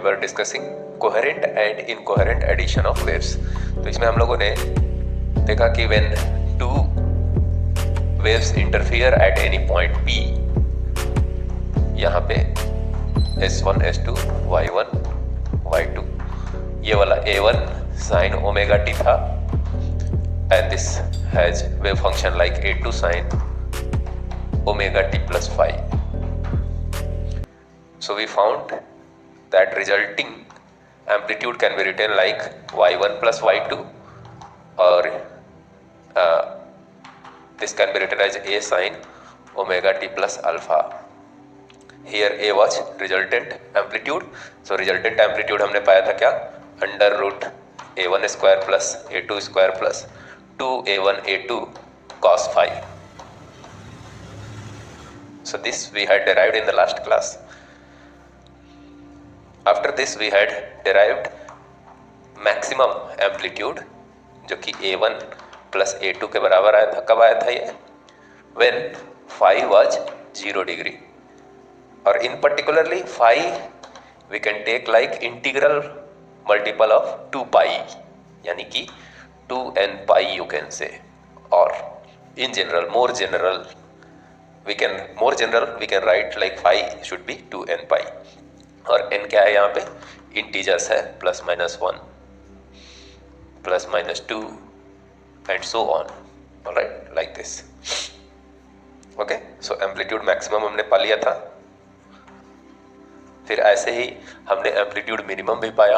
Were discussing coherent and incoherent addition of waves. तो इसमें हम लोगों ने देखा कि when two waves interfere at any point P, यहाँ पे S1 S2 Y1 Y2, ये वाला A1 sin ओमेगा t था and this has wave function like A2 sin omega t plus phi. So we found that resulting amplitude can be written like y1 plus y2, or this can be written as A sin omega t plus alpha. Here A was resultant amplitude. So resultant amplitude हमने पाया था क्या, under root A1 square plus A2 square plus 2A1 A2 cos phi. So this we had derived in the last class. After this we had derived maximum amplitude जो कि A1 plus A2 के बराबर आया था। कब आया था ये? When phi was 0 degree. और in particularly phi we can take like integral multiple of 2 pi, यानी कि 2n pi you can say, or in general more general we can write like phi should be 2n pi, और n क्या है यहाँ पे, integers है, plus minus 1 plus minus 2 and so on, alright, like this. Okay, so amplitude maximum हमने पा लिया था। फिर ऐसे ही हमने एम्पलीट्यूड मिनिमम भी पाया।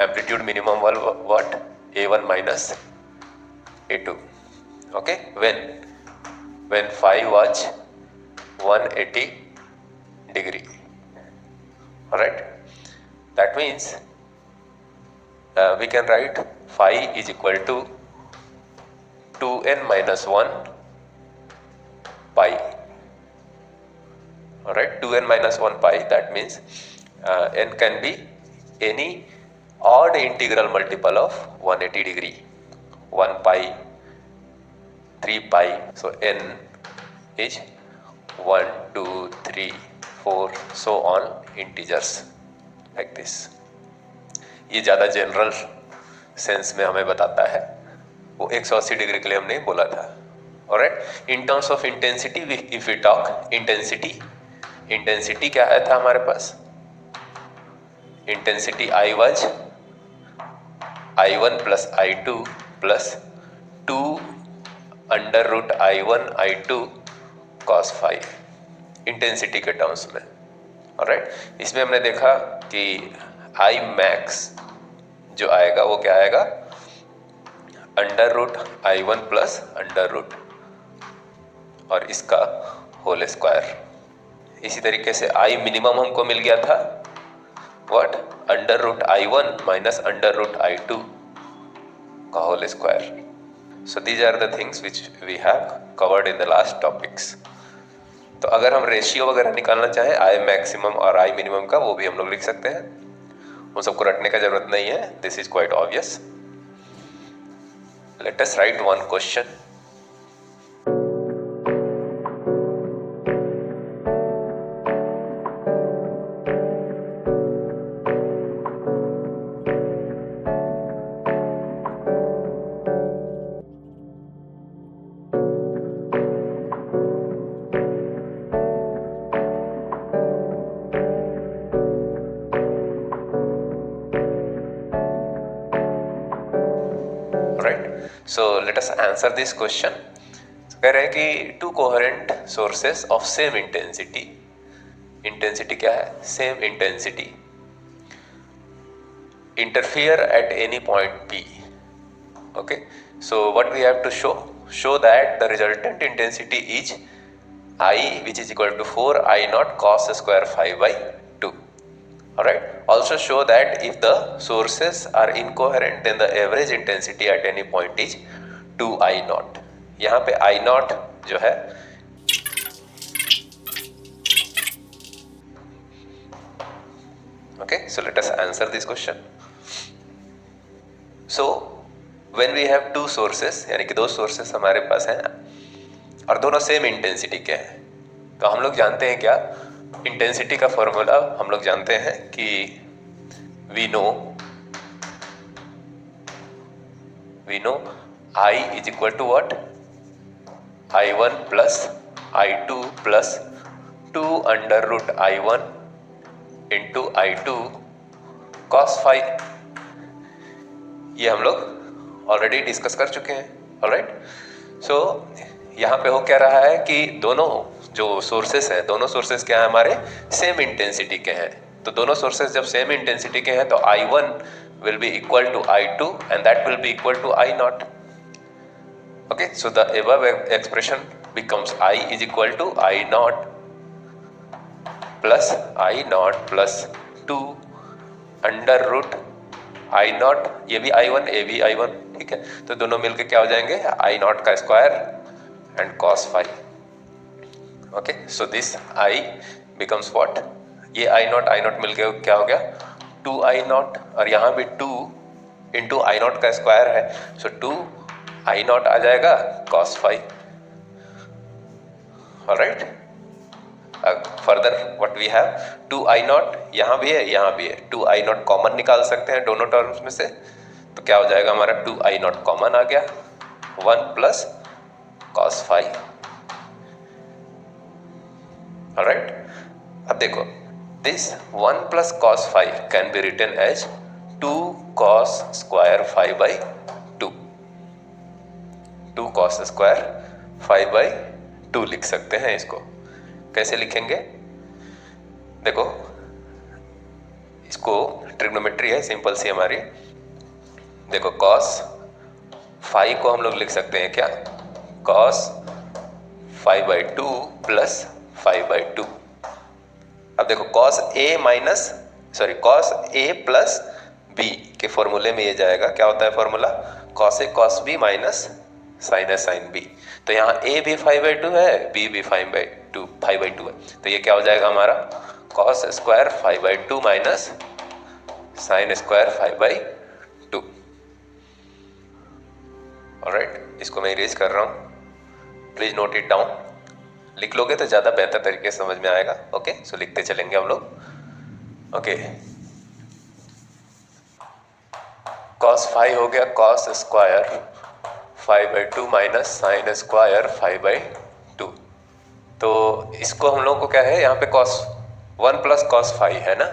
एम्पलीट्यूड मिनिमम वाल what, A1 minus A2, okay, when phi was 180 degree, alright, that means we can write phi is equal to 2n minus 1 pi, alright, 2n minus 1 pi, that means n can be any odd integral multiple of 180 degree, 1 pi, 3 pi, so n is 1 2 3 4 so on integers like this। ये ज़्यादा general sense में हमें बताता है, वो 180 degree के लिए हमने बोला था। Alright, in terms of intensity if we talk, intensity क्या आया था हमारे पास, intensity I was I1 plus I2 plus 2 under root I1 I2 cos phi, intensity के टर्म्स में। ऑलराइट, इसमें हमने देखा कि I max जो आएगा वो क्या आएगा, under root I1 plus under root और इसका होल स्क्वायर। इसी तरीके से I मिनिमम हमको मिल गया था what, under root I1 minus under root I2 का whole square. So these are the things which we have covered in the last topics. तो अगर हम रेशियो वगैरह निकालना चाहें I मैक्सिमम और I मिनिमम का, वो भी हम लोग लिख सकते हैं, उन सबको रटने का जरूरत नहीं है, this is quite obvious. Let us right one question. So let us answer this question। कह रहे हैं कि two coherent sources of same intensity, intensity क्या है, same intensity, interfere at any point P। Okay, so what we have to show that the resultant intensity is I which is equal to 4 I naught cos square phi by 2। Alright, also show that if the sources are incoherent then the average intensity at any point is 2 I naught। यहाँ पे I naught जो है okay, so let us answer this question। So when we have two sources, यानी कि दो sources हमारे पास हैं और दोनों सेम इंटेंसिटी के हैं, तो हम लोग जानते हैं क्या, इंटेंसिटी का फॉर्मूला हम लोग जानते हैं कि we know I is equal to what, I1 plus I2 plus 2 under root I1 into I2 cos phi. ये हम लोग ऑलरेडी डिस्कस कर चुके हैं। ऑलराइट, सो यहाँ पे हो क्या रहा है कि दोनों जो सोर्सेस हैं, दोनों सोर्सेस क्या है हमारे, सेम इंटेंसिटी के हैं। तो दोनों सोर्सेस जब सेम इंटेंसिटी के हैं तो I1 will be equal to I2 and that will be equal to I naught. Okay, so the above expression becomes I is equal to I naught plus 2 under root I naught, ये भी I1 ये भी I1, ठीक है। तो दोनों मिलके क्या हो जाएंगे, I naught का square and cos phi. Okay, so this I becomes what, ये I naught मिलके क्या हो गया 2I naught, और यहाँ भी 2 इंटू I naught का स्क्वायर है, सो 2I naught आ जाएगा cos phi. Alright, further what we have 2I naught, यहाँ भी है यहाँ भी है, 2I naught कॉमन निकाल सकते हैं दोनों टर्म्स में से, तो क्या हो जाएगा हमारा 2I naught कॉमन आ गया, 1 प्लस cos फाई। ऑलराइट, अब देखो this 1 plus cos phi can be written as 2 cos square phi by 2, 2 cos square phi by 2 लिख सकते हैं। इसको कैसे लिखेंगे, देखो इसको ट्रिग्नोमेट्री है सिंपल सी हमारी। देखो cos फाई को हम लोग लिख सकते हैं क्या, cos phi by 2 plus phi by 2। अब देखो cos A प्लस B के फॉर्मूले में ये जाएगा, क्या होता है formula, cos A cos B minus sine A sine B। तो यहाँ A भी 5/2 है, B भी 5/2 है, तो ये क्या हो जाएगा हमारा cos square 5/2 minus sign square 5/2। Alright, इसको मैं इरेज कर रहा हूँ, प्लीज नोट इट डाउन। लिख लोगे तो ज़्यादा बेहतर तरीके से समझ में आएगा। ओके, सो लिखते चलेंगे हम लोग। ओके, cos फाई हो गया cos square 5/2 minus sign square 5/2। तो इसको हम लोग को क्या है, यहाँ पे cos 1 प्लस cos फाई है ना,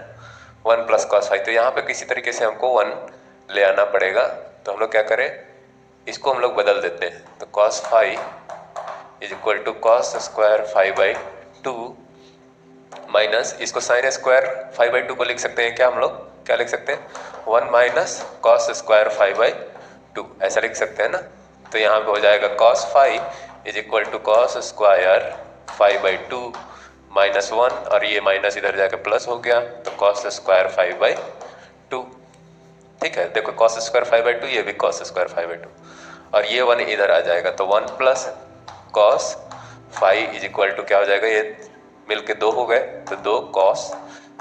1 प्लस cos फाई, तो यहाँ पे किसी तरीके से हमको 1 ले आना पड़ेगा। तो हम लोग क्या करें, इसको हम लोग बदल देते हैं, तो cos phi is equal to cos square 5/2 minus इसको साइन स्क्वायर 5/2 को लिख सकते हैं क्या, हम लोग क्या लिख सकते हैं 1 माइनस cos स्क्वायर 5/2, ऐसा लिख सकते हैं ना। तो यहाँ पे हो जाएगा cos phi is equal to cos square 5/2 minus 1, और ये माइनस इधर जाके प्लस हो गया, तो cos स्क्वायर 5/2। ठीक है, देखो cos स्क्वायर 5/2, ये भी cos स्क्वायर 5/2, और ये 1 इधर आ जाएगा, तो 1 plus cos phi is equal to क्या हो जाएगा, ये मिलके 2 हो गए, तो 2 cos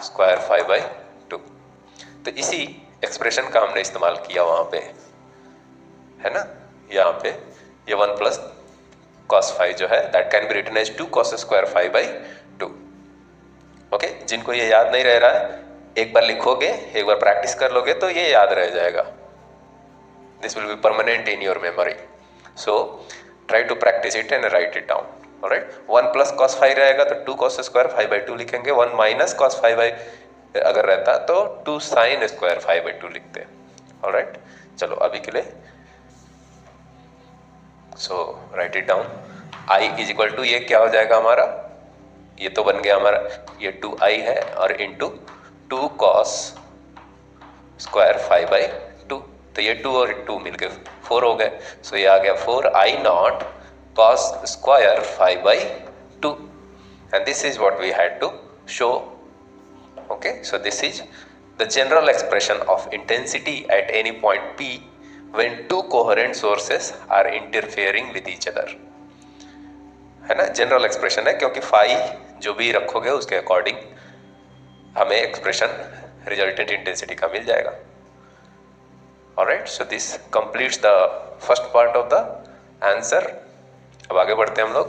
स्क्वायर 5/2। तो इसी एक्सप्रेशन का हमने इस्तेमाल किया वहाँ पे, है ना। यहाँ पे ये 1 प्लस cos फाई जो है that can be written as 2 cos square 5/2। Okay, जिनको ये याद नहीं रह रहा है, एक बार लिखोगे, एक बार प्रैक्टिस कर लोगे तो ये याद रह जाएगा। This will be permanent in your memory, so try to practise it and write it down. Alright, 1 plus cos phi रहेगा तो 2 cos स्क्वायर 5/2 लिखेंगे, 1 माइनस cos फाई बाई अगर रहता तो 2 साइन स्क्वायर 5/2 लिखते हैं। ऑलराइट, चलो अभी के लिए so write it down. I is equal to ये क्या हो जाएगा हमारा, ये तो बन गया हमारा, ये 2I है और इंटू 2 cos स्क्वायर 5/2, तो ये 2 और 2 मिलके 4 हो गए, सो ये आ गया 4I naught cos square 5/2, and this is what we had to show. Okay, so this is the general expression of intensity at any point P when two coherent sources are interfering with each other, है ना। General expression है, क्योंकि phi जो भी रखोगे उसके according हमें expression resultant intensity का मिल जाएगा। Alright, so this completes the first part of the answer. अब आगे बढ़ते हैं हम लोग।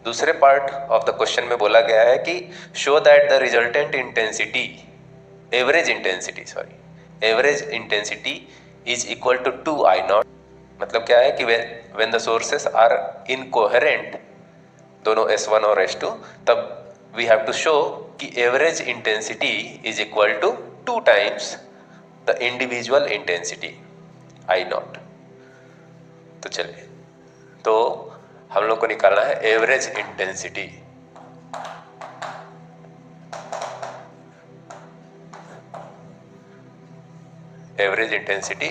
दूसरे पार्ट ऑफ द क्वेश्चन में बोला गया है कि show that the resultant intensity, average intensity is equal to 2I0। मतलब क्या है कि when the sources are incoherent, दोनों S1 और S2, तब वी हैव टू शो कि average intensity is equal to 2 times the individual intensity I0। तो चलिए, तो हम लोग को निकालना है average intensity. Average intensity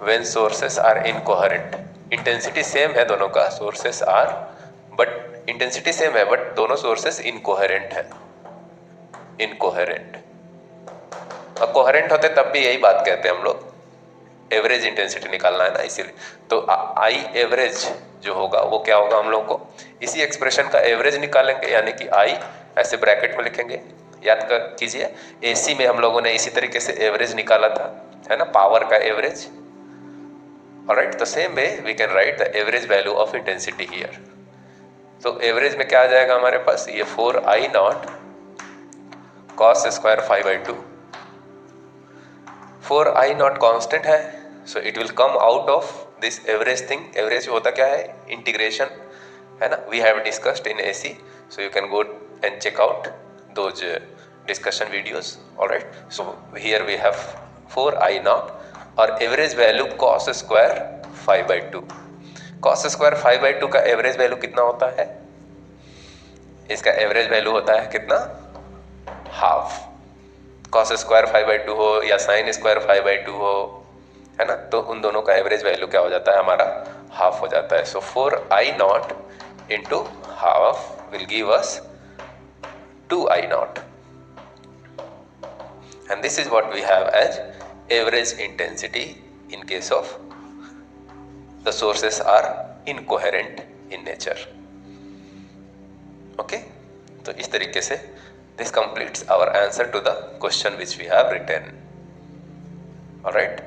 when sources are incoherent. Intensity same है दोनों का, sources are, but intensity same है बट दोनों सोर्सेस इनकोहेरेंट है। इनकोहेरेंट और कोहेरेंट होते तब भी यही बात कहते हैं हम लोग, एवरेज इंटेंसिटी निकालना है ना, इसीलिए। तो आई एवरेज जो होगा वो क्या होगा, हम लोग को इसी एक्सप्रेशन का एवरेज निकालेंगे, यानी कि आई ऐसे ब्रैकेट में लिखेंगे। याद कर कीजिए, एसी में हम लोगों ने इसी तरीके से एवरेज निकाला था, है ना, पावर का एवरेज। ऑलराइट, तो same way we can write the average value of intensity here. तो एवरेज में क्या आ जाएगा हमारे पास, ये 4I0 cos square 5/2। 4I0 constant है, so it will come out of this average thing. Average होता क्या है, इंटीग्रेशन, है ना, we have discussed in AC, so you can go and check out those discussion videos. Alright, so here we have 4I0 और average value cos square 5/2। cos square 5/2 का average value कितना होता है, इसका एवरेज वैल्यू होता है कितना, half. cos square 5/2 हो या sin स्क्वायर 5/2 हो, है ना, तो उन दोनों का एवरेज वैल्यू क्या हो जाता है, हमारा हाफ हो जाता है। सो 4I0 into half will give us 2I0, and this is what we have as average intensity in case of the sources are incoherent in nature. Okay, तो इस तरीके से this completes our answer to the question which we have written. All right.